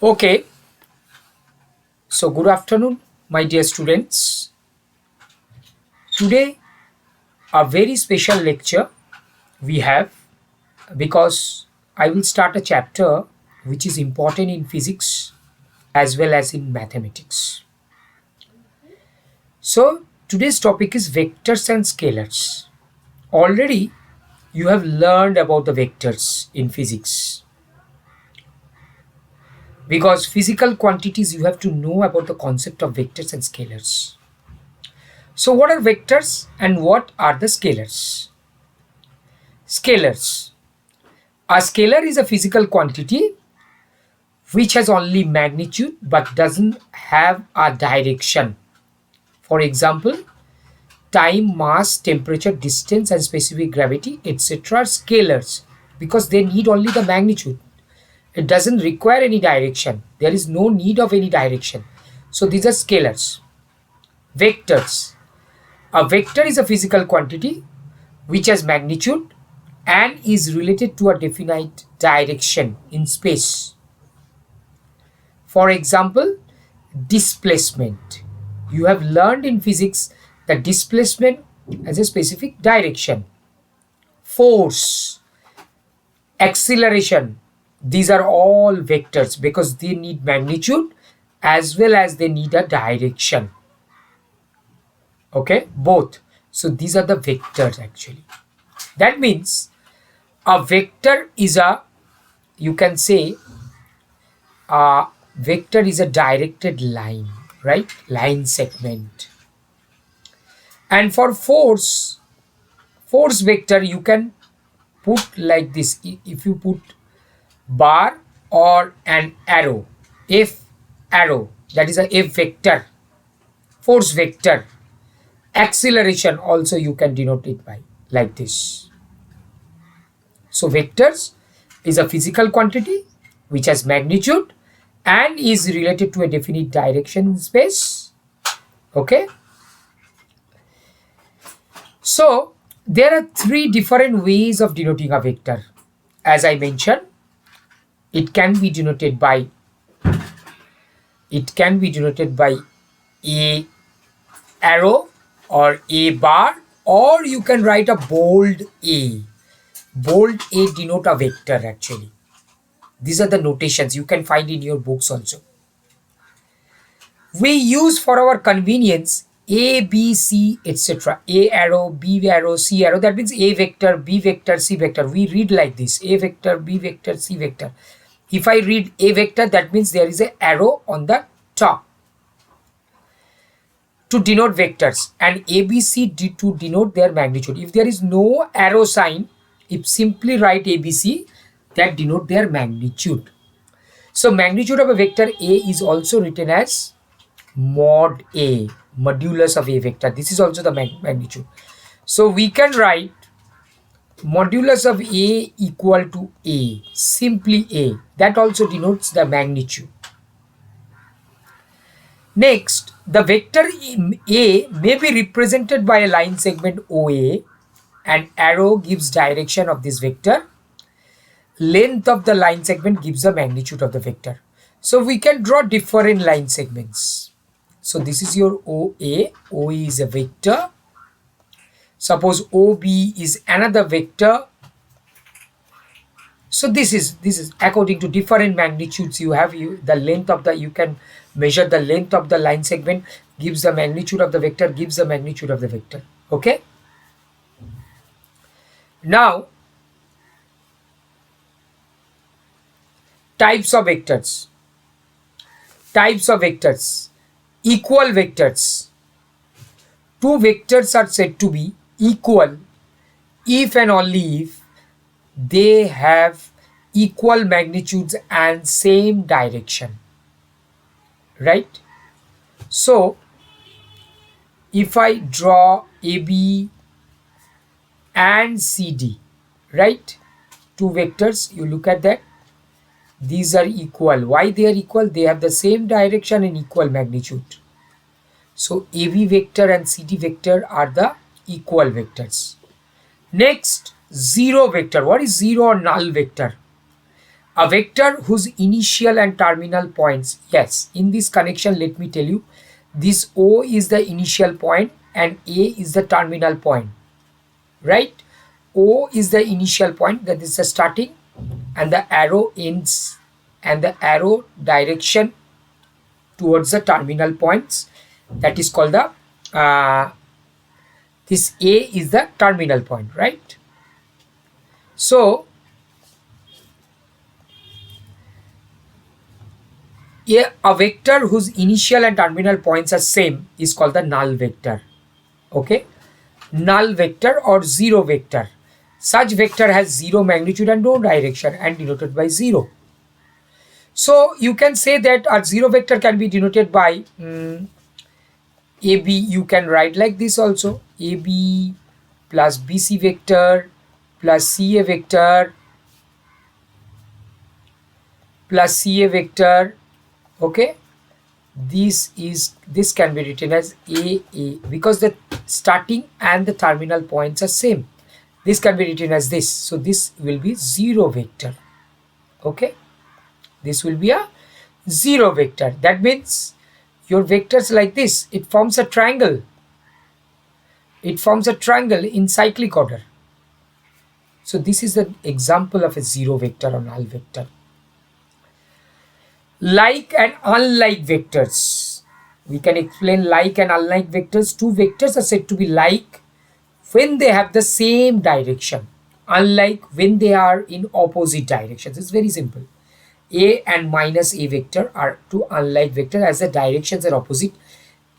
Okay, so good afternoon, my dear students. Today, a very special lecture we have because I will start a chapter which is important in physics as well as in mathematics. So, today's topic is vectors and scalars. Already, you have learned about the vectors in physics because physical quantities you have to know about the concept of vectors and scalars. So, what are vectors and what are the scalars? Scalars. A scalar is a physical quantity which has only magnitude but doesn't have a direction. For example, time, mass, temperature, distance, and specific gravity, etc. are scalars because they need only the magnitude. It doesn't require any direction. There is no need of any direction. So these are scalars. Vectors. A vector is a physical quantity which has magnitude and is related to a definite direction in space. For example, displacement. You have learned in physics that displacement has a specific direction. Force, acceleration, these are all vectors because they need magnitude as well as they need a direction. Okay, both. So these are the vectors actually. That means a vector is you can say a vector is a directed line, right? Line segment. And for force vector, you can put like this. If you put bar or an arrow, F arrow, that is a F vector, force vector. Acceleration also you can denote it by like this. So vectors is a physical quantity which has magnitude and is related to a definite direction in space. Okay. So there are three different ways of denoting a vector. As I mentioned, it can be denoted by a arrow or a bar, or you can write a bold A. Bold A denote a vector actually. These are the notations you can find in your books also. We use for our convenience A, B, C, etc. A arrow, B arrow, C arrow. That means A vector, B vector, C vector. We read like this: A vector, B vector, C vector. If I read A vector, that means there is an arrow on the top to denote vectors, and ABC to denote their magnitude. If there is no arrow sign, if simply write ABC, that denote their magnitude. So magnitude of a vector A is also written as mod A, modulus of A vector. This is also the magnitude. So we can write modulus of A equal to A, simply A. That also denotes the magnitude. Next, the vector A may be represented by a line segment OA. An arrow gives direction of this vector. Length of the line segment gives the magnitude of the vector. So we can draw different line segments. So this is your OA. OA is a vector. Suppose OB is another vector. So this is according to different magnitudes you have. The length of the, you can measure the length of the line segment, gives the magnitude of the vector, gives the magnitude of the vector. Okay. Now, types of vectors. Equal vectors. Two vectors are said to be equal if and only if they have equal magnitudes and same direction, right? So if I draw AB and CD, right, two vectors, you look at that, these are equal. Why they are equal? They have the same direction and equal magnitude. So AB vector and CD vector are the equal vectors. Next, zero vector. What is zero or null vector? A vector whose initial and terminal points, yes, in this connection, let me tell you, this O is the initial point and A is the terminal point, right? O is the initial point, that is the starting, and the arrow ends, and the arrow direction towards the terminal points, that is called the this A is the terminal point, right? So a vector whose initial and terminal points are same is called the null vector. Okay, null vector or zero vector. Such vector has zero magnitude and no direction and denoted by 0. So you can say that a zero vector can be denoted by AB. You can write like this also: AB plus BC vector plus CA vector plus CA vector. Okay, this can be written as AA because the starting and the terminal points are same. This can be written as this, so this will be zero vector. Okay, this will be a zero vector. That means your vectors like this, it forms a triangle. It forms a triangle in cyclic order. So this is the example of a zero vector or null vector. Like and unlike vectors. We can explain like and unlike vectors. Two vectors are said to be like when they have the same direction, unlike when they are in opposite directions. It's very simple. A and minus A vector are two unlike vectors as the directions are opposite.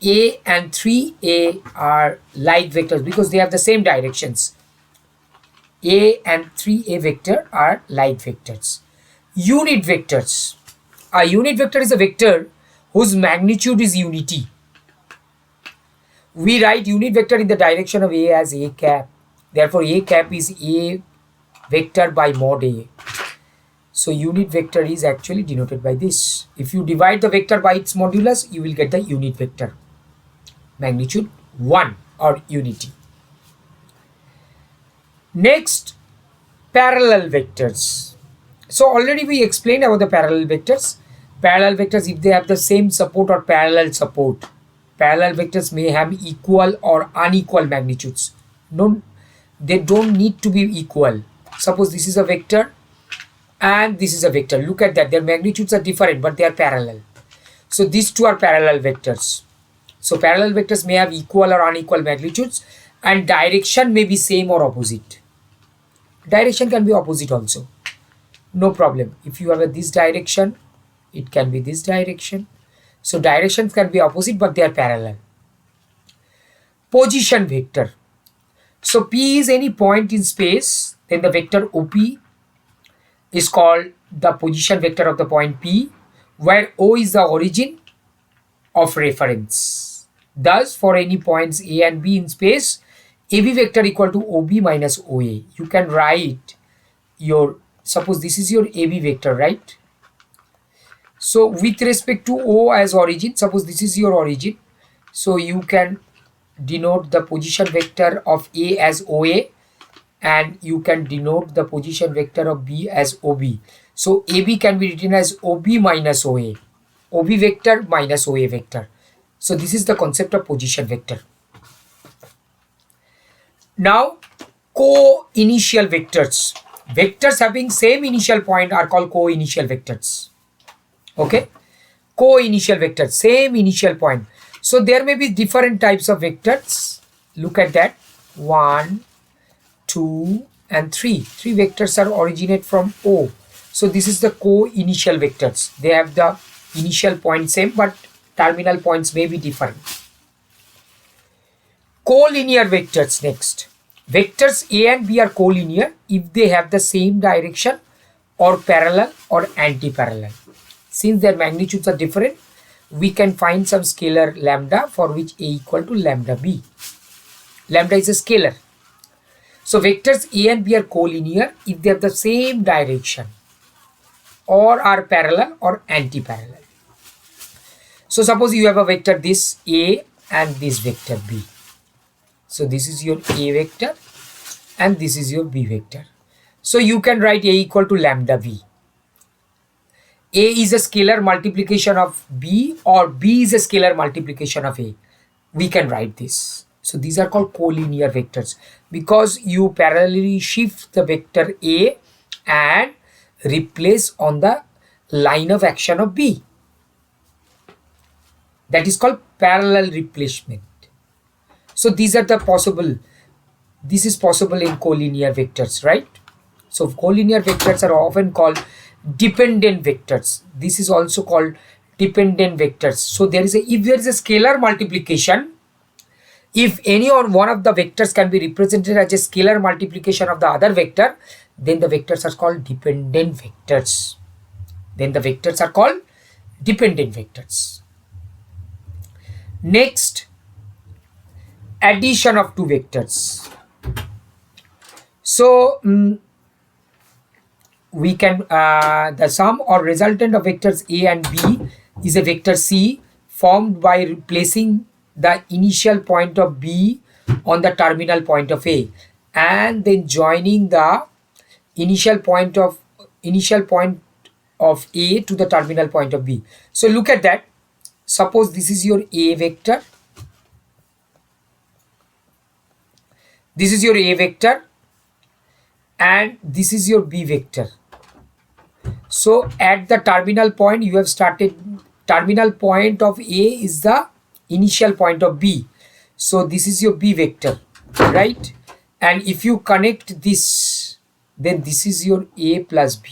A and 3A are like vectors because they have the same directions. A and 3A vector are like vectors. Unit vectors. A unit vector is a vector whose magnitude is unity. We write unit vector in the direction of A as A cap. Therefore, A cap is A vector by mod A. So, unit vector is actually denoted by this. If you divide the vector by its modulus, you will get the unit vector. Magnitude 1 or unity. Next, parallel vectors. So, already we explained about the parallel vectors. Parallel vectors, if they have the same support or parallel support, parallel vectors may have equal or unequal magnitudes. No, they don't need to be equal. Suppose this is a vector and this is a vector. Look at that. Their magnitudes are different, but they are parallel. So these two are parallel vectors. So parallel vectors may have equal or unequal magnitudes and direction may be same or opposite. Direction can be opposite also. No problem. If you have this direction, it can be this direction. So directions can be opposite, but they are parallel. Position vector. So P is any point in space, then the vector OP is called the position vector of the point P, where O is the origin of reference. Thus, for any points A and B in space, AB vector equal to OB minus OA. You can write your, suppose this is your AB vector, right? So with respect to O as origin, suppose this is your origin, so you can denote the position vector of A as OA and you can denote the position vector of B as OB. So AB can be written as OB minus OA, OB vector minus OA vector. So this is the concept of position vector. Now, co-initial vectors. Vectors having same initial point are called co-initial vectors. Okay, co-initial vectors, same initial point. So there may be different types of vectors. Look at that. 1, 2, and 3. 3 vectors are originate from O. So this is the co-initial vectors. They have the initial point same, but terminal points may be different. Collinear vectors next. Vectors A and B are collinear if they have the same direction or parallel or anti-parallel. Since their magnitudes are different, we can find some scalar lambda for which A equal to lambda B. Lambda is a scalar. So vectors A and B are collinear if they have the same direction or are parallel or anti-parallel. So suppose you have a vector this A and this vector B. So this is your A vector and this is your B vector. So you can write A equal to lambda V. A is a scalar multiplication of B or B is a scalar multiplication of A. We can write this. So these are called collinear vectors because you parallelly shift the vector A and replace on the line of action of B. That is called parallel replacement. So these are the possible, this is possible in collinear vectors, right? So collinear vectors are often called dependent vectors. This is also called dependent vectors. So there is a, if there is a scalar multiplication, if any or one of the vectors can be represented as a scalar multiplication of the other vector, then the vectors are called dependent vectors. Then the vectors are called dependent vectors. Next, addition of two vectors. So we can the sum or resultant of vectors A and B is a vector C formed by replacing the initial point of B on the terminal point of A and then joining the initial point of A to the terminal point of B. So look at that. Suppose this is your A vector. This is your A vector and this is your B vector. So at the terminal point you have started, terminal point of A is the initial point of B. So this is your B vector, right? And if you connect this, then this is your A plus B.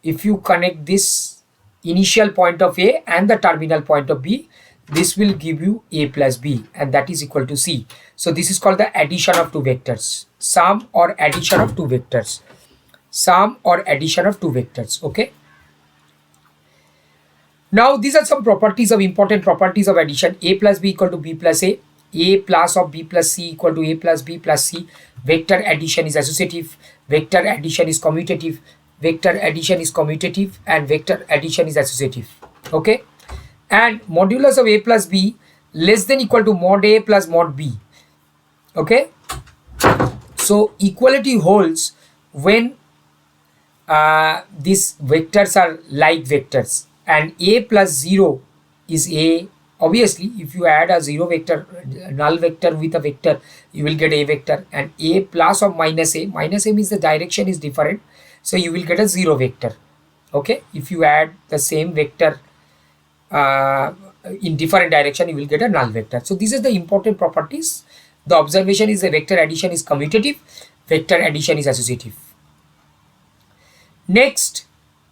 If you connect this initial point of A and the terminal point of B, this will give you A plus B and that is equal to C. So this is called the addition of two vectors. Sum or addition of two vectors. Sum or addition of two vectors. Okay. Now these are some properties of important properties of addition. A plus B equal to B plus A. A plus of B plus C equal to A plus B plus C. Vector addition is associative. Vector addition is commutative. Vector addition is commutative and vector addition is associative. Okay. And modulus of A plus B less than equal to mod A plus mod B. Okay. So equality holds when these vectors are like vectors and A plus 0 is A. Obviously if you add a 0 vector, null vector with a vector, you will get A vector, and A plus or minus A means the direction is different, so you will get a 0 vector. Okay, if you add the same vector in different direction, you will get a null vector. So these are the important properties. The observation is the vector addition is commutative, vector addition is associative. Next,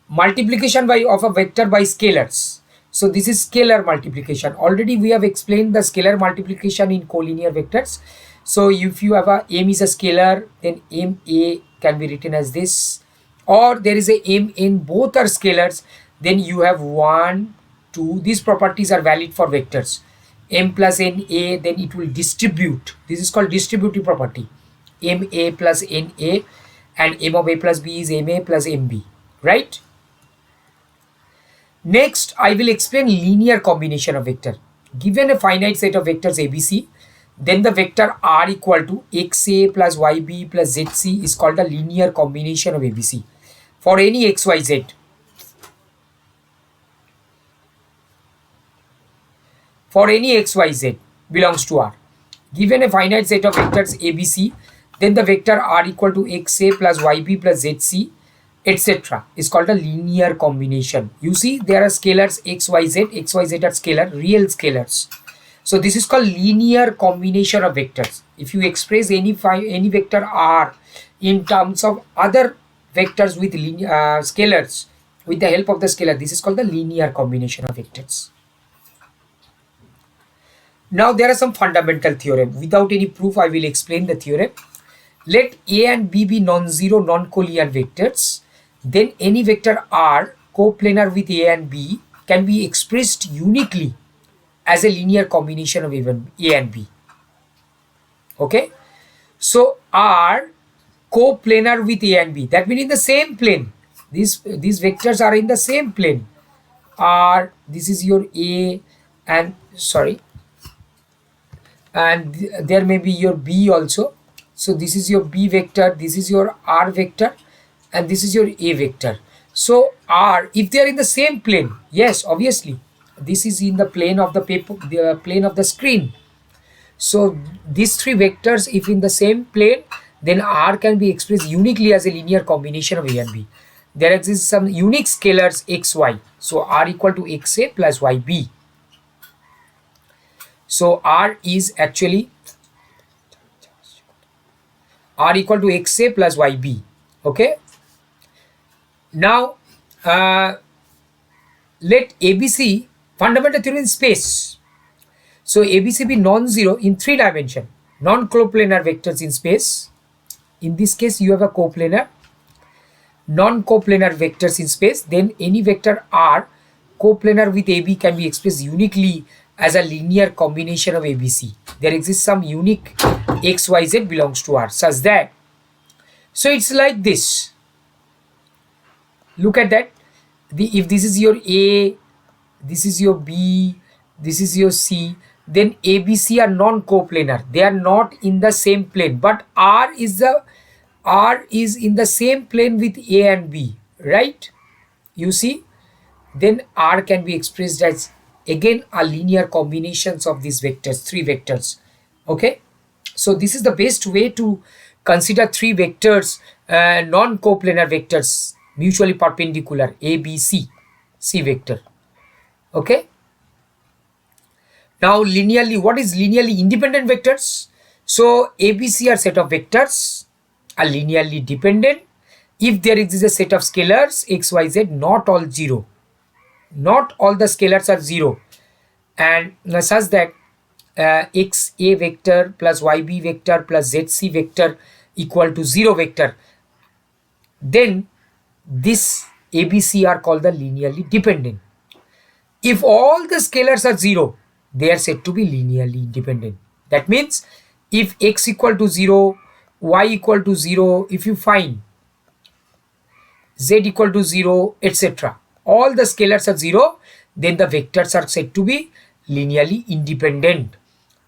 multiplication of a vector by scalars. So this is scalar multiplication. Already we have explained the scalar multiplication in collinear vectors. So if you have a m is a scalar, then m a can be written as this, or there is a m n, both are scalars, then you have 1, 2. These properties are valid for vectors. M plus n a, then it will distribute. This is called distributive property. M a plus n a, and m of a plus b is m a plus m b, right? Next, I will explain linear combination of vector. Given a finite set of vectors ABC, then the vector R equal to XA plus YB plus ZC is called a linear combination of ABC for any XYZ. For any XYZ belongs to R. Given a finite set of vectors ABC, then the vector R equal to XA plus YB plus ZC, etc. is called a linear combination. You see, there are scalars XYZ are scalar, real scalars. So this is called linear combination of vectors. If you express any vector R in terms of other vectors with scalars with the help of the scalar, this is called the linear combination of vectors. Now there are some fundamental theorem. Without any proof, I will explain the theorem. Let A and B be non-zero, non-collinear vectors. Then any vector R coplanar with A and B can be expressed uniquely as a linear combination of even A and B. Okay. So R coplanar with A and B, that means in the same plane. These vectors are in the same plane. R, this is your A, and and there may be your B also. So this is your B vector, this is your R vector, and this is your A vector. So R, if they are in the same plane, yes, obviously, this is in the plane of the paper, the plane of the screen. So these three vectors, if in the same plane, then R can be expressed uniquely as a linear combination of A and B. There exists some unique scalars x, y. So R equal to xa plus yb. So R is actually R equal to xa plus yb. Okay. Now, let ABC fundamental theorem in space. So ABC be non-zero in 3 dimension, non-coplanar vectors in space. In this case, you have a coplanar, non-coplanar vectors in space. Then any vector R coplanar with AB can be expressed uniquely as a linear combination of ABC. There exists some unique XYZ belongs to R such that. So it's like this. Look at that. If this is your A, this is your B, this is your C, then ABC are non-coplanar. They are not in the same plane, but R is in the same plane with A and B, right? You see, then R can be expressed as again a linear combinations of these vectors, 3 vectors. Okay, so this is the best way to consider 3 vectors, non-coplanar vectors, mutually perpendicular, A, B, C, C vector. Okay. Now linearly, what is linearly independent vectors? So ABC are set of vectors are linearly dependent if there exists a set of scalars x, y, z, not all 0. Not all the scalars are 0, and such that x a vector plus yb vector plus zc vector equal to 0 vector. Then this ABC are called the linearly dependent. If all the scalars are 0, they are said to be linearly independent. That means if x equal to 0, y equal to 0, if you find z equal to 0, etc., all the scalars are 0, then the vectors are said to be linearly independent.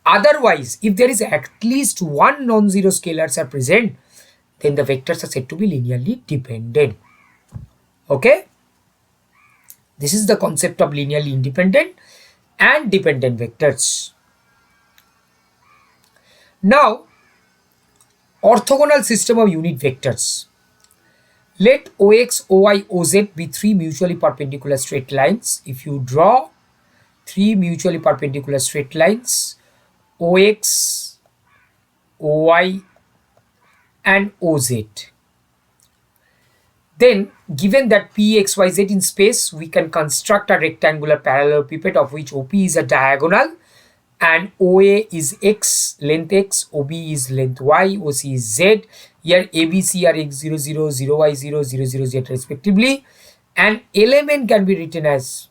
Otherwise, if there is at least one non-zero scalars are present, then the vectors are said to be linearly dependent. Okay? This is the concept of linearly independent and dependent vectors. Now, orthogonal system of unit vectors. Let OX, OY, OZ be 3 mutually perpendicular straight lines. If you draw 3 mutually perpendicular straight lines, OX, OY, and OZ, then given that P, X, Y, Z in space, we can construct a rectangular parallelepiped of which OP is a diagonal and OA is X, length X, OB is length Y, OC is Z. Here ABC are X0, 0, 0Y0, 0, 0, Z respectively. And element can be written as,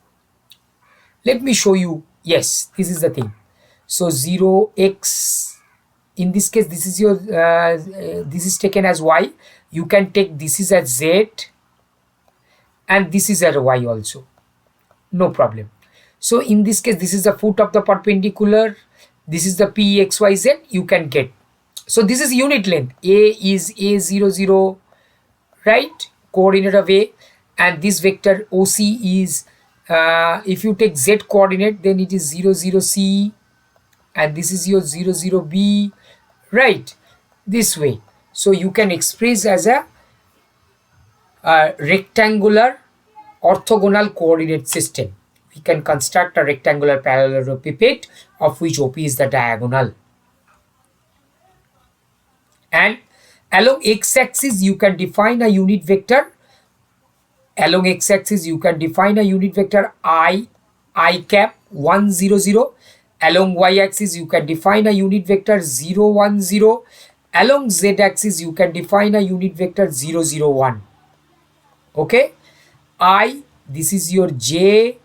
let me show you, yes, this is the thing. So 0x, in this case, this is your, this is taken as Y. You can take this is as Z and this is as Y also. No problem. So in this case, this is the foot of the perpendicular. This is the P, X, Y, Z. You can get. So this is unit length. A is A00, 0, right? Coordinate of A. And this vector OC is, if you take Z coordinate, then it is 0, 0, C. And this is your 0, 0, B, right? This way. So you can express as a rectangular orthogonal coordinate system. We can construct a rectangular parallelepiped of which OP is the diagonal. And along x-axis you can define a unit vector. Along x-axis you can define a unit vector I cap 1, 0, 0. Along y-axis you can define a unit vector 0, 1, 0. Along z-axis you can define a unit vector 0, 0, 1. Okay? I, this is your J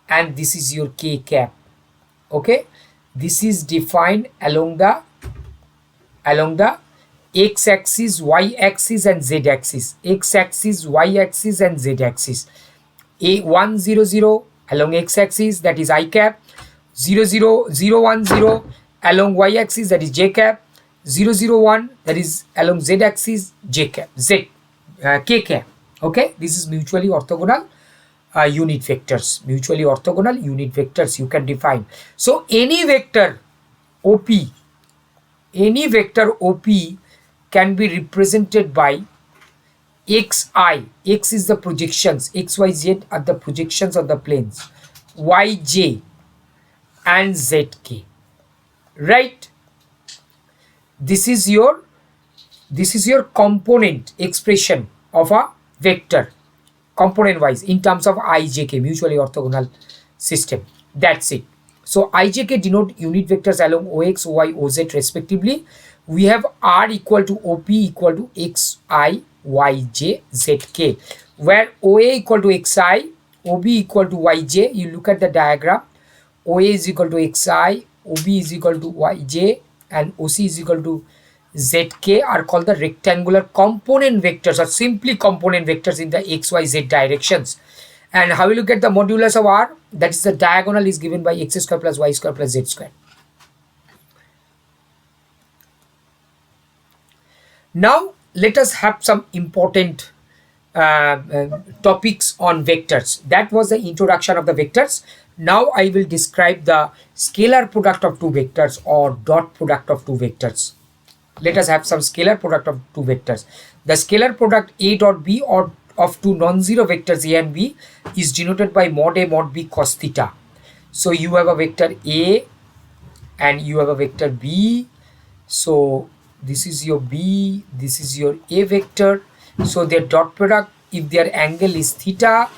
and this is your K cap. Okay? This is defined along the x-axis, y-axis and z-axis. X-axis, y-axis and z-axis. A1, 0, 0 along x-axis, that is I cap. 0, 0, 0, 1, 0 along y-axis, that is J cap. 0, 0, 1, that is along z-axis, J cap, K cap. Okay, this is mutually orthogonal unit vectors. Mutually orthogonal unit vectors you can define. So any vector OP, any vector OP can be represented by xi. X is the projections, xyz are the projections of the planes, yj and zk, right? This is your component expression of a vector, component wise, in terms of ijk, mutually orthogonal system. That's it. So ijk denote unit vectors along ox, oy, oz respectively. We have r equal to op equal to xi, yj, zk, where oa equal to xi, ob equal to yj. You look at the diagram. OA is equal to xi, OB is equal to yj, and OC is equal to zk are called the rectangular component vectors, or simply component vectors in the xyz directions. And how we look at the modulus of r, that is the diagonal is given by x square plus y square plus z square. Now let us have some important topics on vectors. That was the introduction of the vectors. Now I will describe the scalar product of two vectors or dot product of two vectors. Let us have some scalar product of two vectors. The scalar product A dot B or of two non-zero vectors A and B is denoted by mod A mod B cos theta. So you have a vector A and you have a vector B. So this is your B, this is your A vector. So their dot product, if their angle is theta,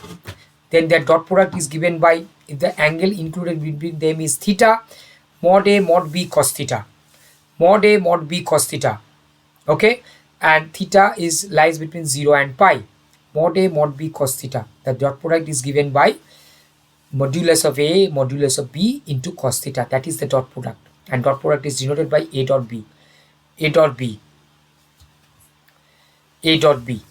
then their dot product is given by, if the angle included between them is theta, mod A mod B cos theta, mod A mod B cos theta. Okay, and theta is lies between 0 and pi, mod A mod B cos theta. The dot product is given by modulus of A modulus of B into cos theta. That is the dot product, and dot product is denoted by A dot B, A dot B, A dot B.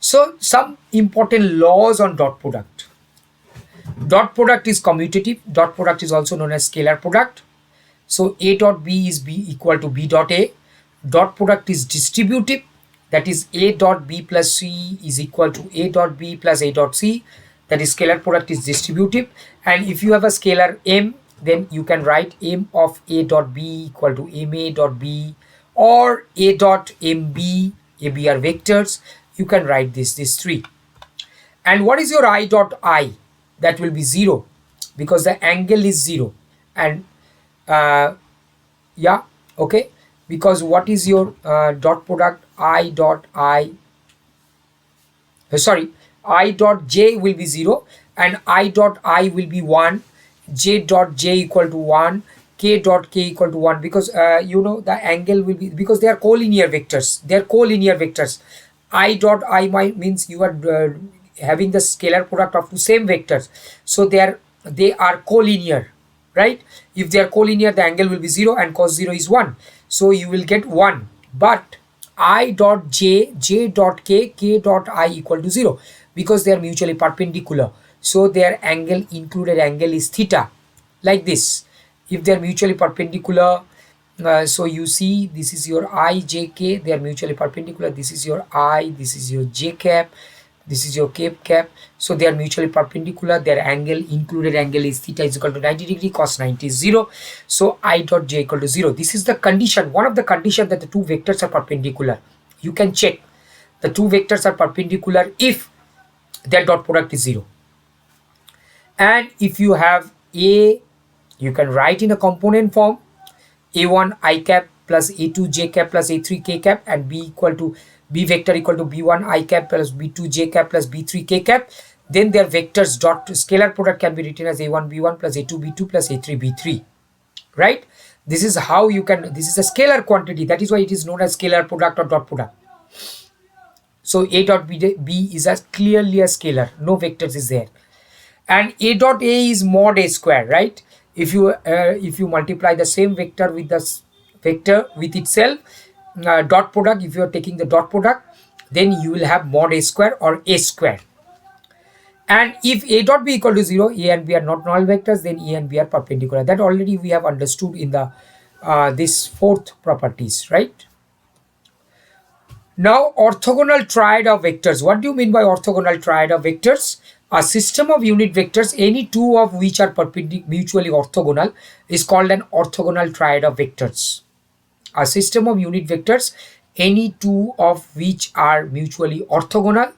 So some important laws on dot product. Dot product is commutative. Dot product is also known as scalar product. So A dot B is B equal to B dot A. Dot product is distributive. That is A dot B plus C is equal to A dot B plus A dot C. That is scalar product is distributive. And if you have a scalar M, then you can write M of A dot B equal to MA dot B or A dot MB. AB are vectors. You can write these three. And what is your I dot I? That will be 0 because the angle is 0. And yeah, okay, because what is your dot product? I dot I, sorry, I dot j will be 0 and I dot I will be 1, j dot j equal to 1, k dot k equal to 1, because you know the angle will be, because they are collinear vectors. They are collinear vectors. I dot I means you are having the scalar product of two same vectors, so they are collinear, right? If they are collinear, the angle will be 0 and cos 0 is 1, so you will get 1. But I dot j, j dot k, k dot I equal to 0 because they are mutually perpendicular, so their angle, included angle is theta, like this. If they are mutually perpendicular, so you see this is your I j k, they are mutually perpendicular. This is your I, this is your j cap, this is your k cap, so they are mutually perpendicular. Their angle, included angle is theta is equal to 90 degree, cos 90 is 0, so I dot j equal to 0. This is the condition, one of the conditions that the two vectors are perpendicular. You can check the two vectors are perpendicular if their dot product is 0. And if you have A, you can write in a component form, A1 I cap plus A2 j cap plus A3 k cap, and B equal to B vector equal to B1 I cap plus B2 j cap plus B3 k cap. Then their vectors dot scalar product can be written as A1 B1 plus A2 B2 plus A3 B3, right? This is how you can, this is a scalar quantity. That is why it is known as scalar product or dot product. So A dot B is clearly a scalar, no vectors is there. And A dot A is mod A square, right? If you multiply the same vector with the vector with itself, dot product, if you are taking the dot product, then you will have mod A square or A square. And if A dot B equal to 0, A and B are not null vectors, then A and B are perpendicular. That already we have understood in the this fourth properties, right? Now, orthogonal triad of vectors. What do you mean by orthogonal triad of vectors? A system of unit vectors, any two of which are mutually orthogonal, is called an orthogonal triad of vectors. A system of unit vectors, any two of which are mutually orthogonal,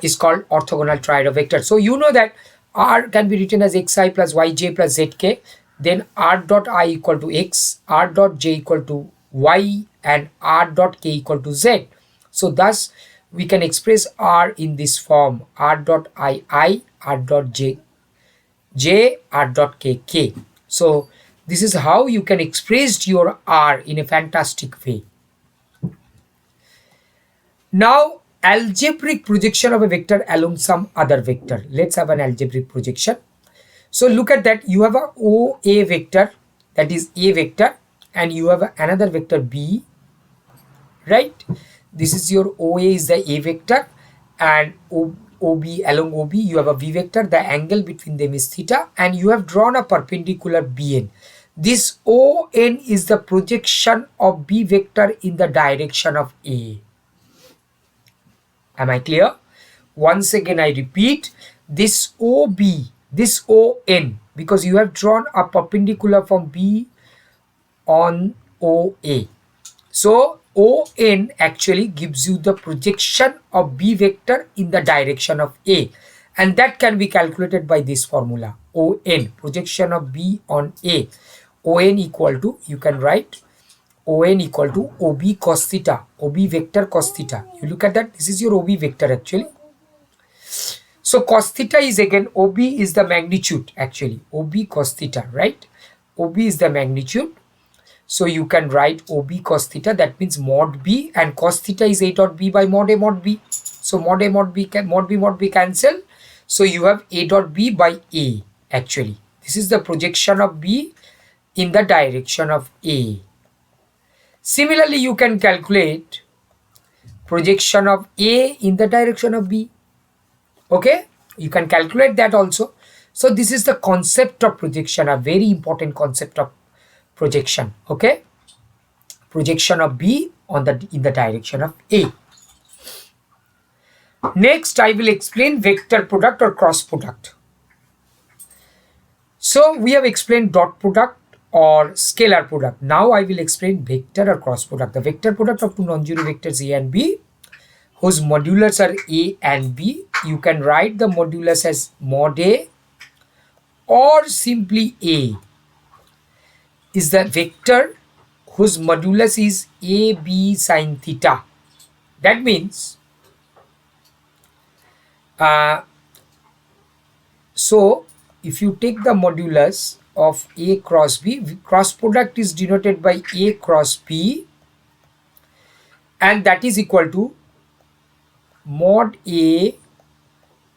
is called orthogonal triad of vectors. So you know that R can be written as xi plus yj plus zk. Then r dot I equal to x, r dot j equal to y, and r dot k equal to z. So thus we can express R in this form: r dot I, r dot j, r dot k. So this is how you can express your R in a fantastic way. Now, algebraic projection of a vector along some other vector. Let's have an algebraic projection. So look at that. You have a OA vector, that is A vector, and you have another vector B, right? This is your OA is the A vector, and OB, along OB you have a V vector. The angle between them is theta, and you have drawn a perpendicular BN. This ON is the projection of B vector in the direction of A. Am I clear? Once again I repeat, this OB, this ON, because you have drawn a perpendicular from B on OA. So ON actually gives you the projection of B vector in the direction of A, and that can be calculated by this formula: ON, projection of B on A. ON equal to, you can write ON equal to OB cos theta, OB vector cos theta. You look at that, this is your OB vector actually. So cos theta is again, OB is the magnitude actually, OB cos theta, right? OB is the magnitude. So you can write OB cos theta, that means mod B, and cos theta is A dot B by mod A mod B. So mod A mod B, mod B cancel. So you have A dot B by A actually. This is the projection of B in the direction of A. Similarly, you can calculate projection of A in the direction of B. Okay, you can calculate that also. So this is the concept of projection, a very important concept of projection. Okay, projection of B on in the direction of A. Next, I will explain vector product or cross product. So we have explained dot product or scalar product. Now I will explain vector or cross product. The vector product of two non-zero vectors A and B, whose modulars are A and B. You can write the modulus as mod A or simply A, is the vector whose modulus is AB sine theta. That means, so if you take the modulus of A cross B, cross product is denoted by A cross B, and that is equal to mod A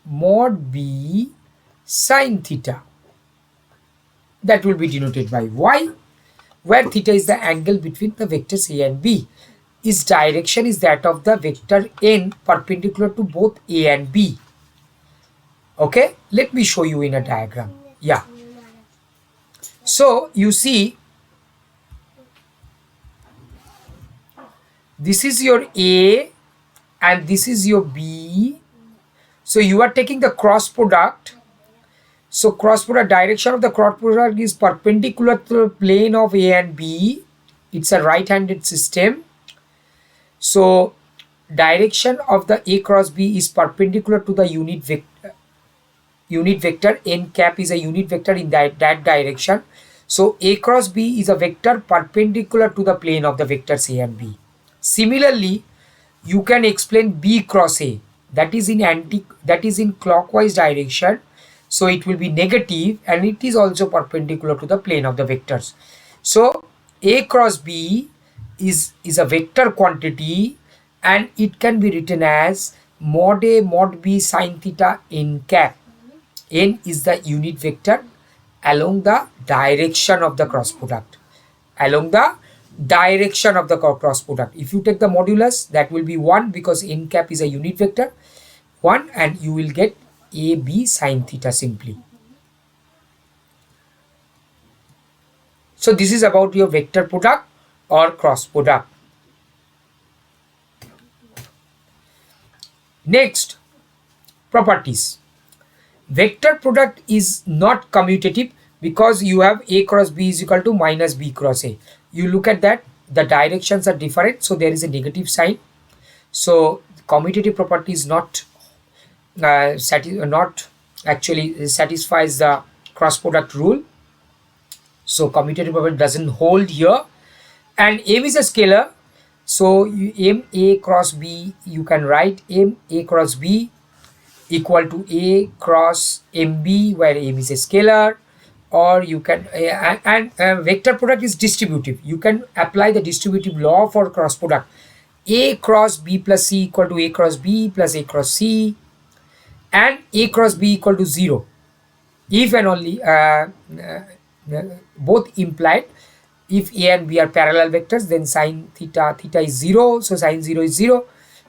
mod B sine theta. That will be denoted by Y, where theta is the angle between the vectors A and B. Its direction is that of the vector n perpendicular to both A and B. Okay, let me show you in a diagram. Yeah. So you see, this is your A and this is your B. So you are taking the cross product. So cross product, direction of the cross product is perpendicular to the plane of A and B. It's a right-handed system. So direction of the A cross B is perpendicular to the unit vector. Unit vector n cap is a unit vector in that direction. So A cross B is a vector perpendicular to the plane of the vectors A and B. Similarly, you can explain B cross A, that is in clockwise direction. So it will be negative, and it is also perpendicular to the plane of the vectors. So A cross B is a vector quantity, and it can be written as mod A mod B sine theta n cap. N is the unit vector along the direction of the cross product. Along the direction of the cross product. If you take the modulus, that will be 1, because n cap is a unit vector, 1, and you will get AB sine theta simply. So this is about your vector product or cross product. Next, properties. Vector product is not commutative because you have a cross b is equal to minus b cross a. You look at that, the directions are different, so there is a negative sign. So commutative property is not not actually satisfies the cross product rule. So commutative property doesn't hold here. And m is a scalar, so m a cross b, you can write m a cross b equal to a cross mb, where m is a scalar. Or you can vector product is distributive. You can apply the distributive law for cross product. A cross b plus c equal to a cross b plus a cross c, and a cross b equal to 0 if and only both implied. If a and b are parallel vectors, then sine theta is 0, so sine 0 is 0.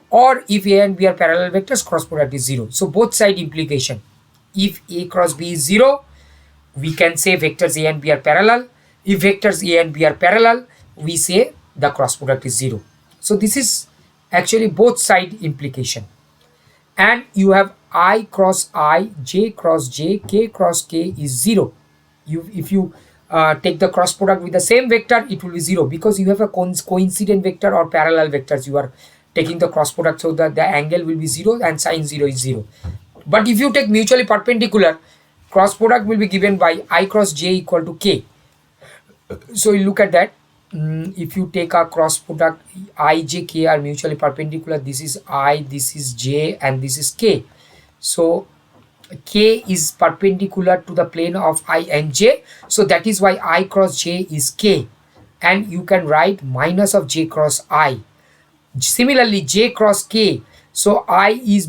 Or if a and b are parallel vectors, cross product is 0. So both side implication. If a cross b is 0, we can say vectors a and b are parallel. If vectors a and b are parallel, we say the cross product is 0. So this is actually both side implication. And you have I cross I, j cross j, k cross k is 0. If you take the cross product with the same vector, it will be 0 because you have a coincident vector or parallel vectors. You are taking the cross product, so that the angle will be 0 and sine 0 is 0. But if you take mutually perpendicular, cross product will be given by I cross j equal to k. So you look at that. If you take a cross product, I, j, k are mutually perpendicular. This is I, this is j, and this is k. So k is perpendicular to the plane of I and j. So that is why I cross j is k. And you can write minus of j cross I. Similarly, j cross k. So I is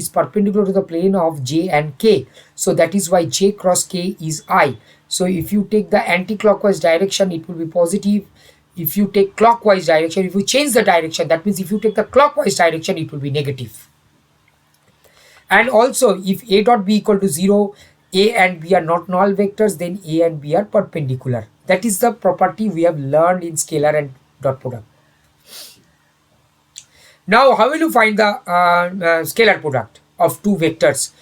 perpendicular to the plane of j and k. So that is why j cross k is I. So if you take the anti-clockwise direction, it will be positive. If you take clockwise direction, if you change the direction, that means if you take the clockwise direction, it will be negative. And also, if a dot b equal to 0, a and b are not null vectors, then a and b are perpendicular. That is the property we have learned in scalar and dot product. Now, how will you find the scalar product of two vectors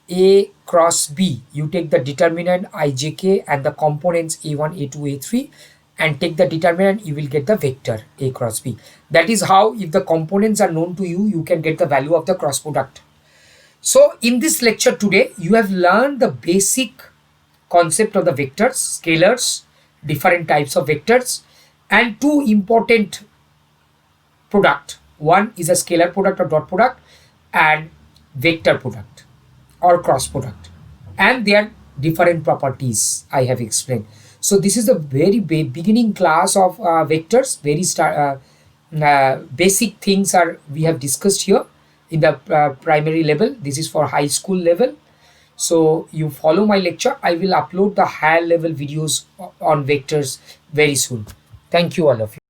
a cross b? You take the determinant ijk and the components a1, a2, a3, and take the determinant, you will get the vector a cross b. That is how, if the components are known to you, you can get the value of the cross product. So in this lecture today, you have learned the basic concept of the vectors, scalars, different types of vectors, and two important product. One is a scalar product or dot product, and vector product or cross product, and their different properties I have explained. So this is the very beginning class of vectors. Very basic things are we have discussed here in the primary level. This is for high school level. So you follow my lecture. I will upload the higher level videos on vectors very soon. Thank you all of you.